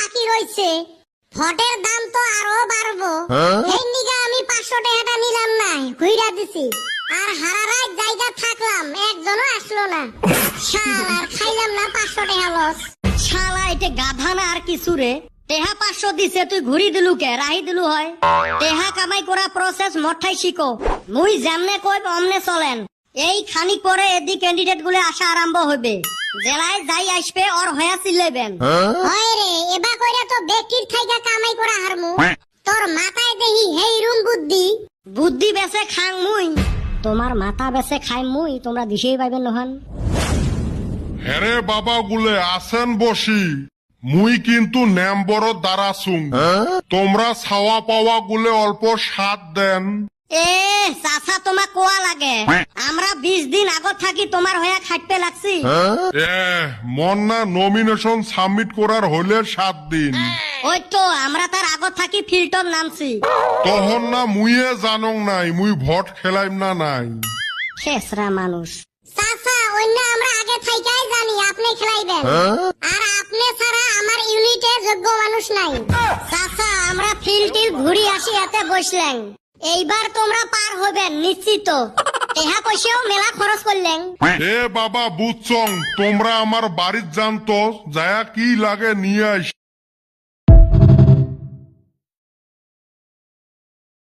বাকি রয়েছে, ভোটের দাম তো আরো বাড়বো। এই নিগা আমি 500 টাকাটা নিলাম না, ঘুইরা দিছি। আর হারা রাত জায়গা থাকলাম, একজনও আসলো না। শালার খাইলাম না 500 টাকা লস। শালা এটা গাধা না আর কিছু রে। টেহা 500 দিছে, তুই ঘুরি দিলু কে? রাহি দিলু হয়। টেহা কামাই করা প্রসেস মঠাই শিখো। মুই যেমনে কইব অমনে চলেন। এই খানিক পরে এদি ক্যান্ডিডেট গুলো আসা আরম্ভ হবে। জেলায় যাই আসবে ওর হয়া চিল্লাইবেন। হয় রে, এবা কইরা তো বেটির থাইকা কামাই করা হারমু। তোর মাথায় দেহি হেই রুম বুদ্ধি। বুদ্ধি বেছে খাং মুই, তোমার মাথা বেছে খাই মুই, তোমরা দিশেই পাইবেন নহান। হেরে বাবা গুলে আসেন বসি, মুই কিন্তু নেম্বর দাঁড়াছুং। তোমরা ছাওয়া পাওয়া গুলে অল্প সাথ দেন। এ চাচা তোমার কোয়া লাগে, আমরা 20 দিন আগত থাকি তোমার হয়া খাটতে লাগছি। মন না নমিনেশন সাবমিট করার হলে 7 দিন। ওই তো আমরা তার আগত থাকি ফিল্টার নামছি। তখন না মুইয়ে জানং নাই, মুই ভোট খেলাইম না নাই। খেসরা মানুষ। চাচা, অন্য আমরা আগে থাইকাই জানি আপনি খেলাইবেন। আর আপনি ছাড়া আমার ইউনিটে যোগ্য মানুষ নাই। চাচা আমরা ফিল্টিল ঘুরি আসি এতে বসলেন। এইবার তোমরা পার হবেন নিশ্চিত। টেহা পয়সাও মেলা খরচ করলেন। এ বাবা বুঝছং, তোমরা আমার বাড়ির জানতো যায়া কি লাগে নিয়ে আইস।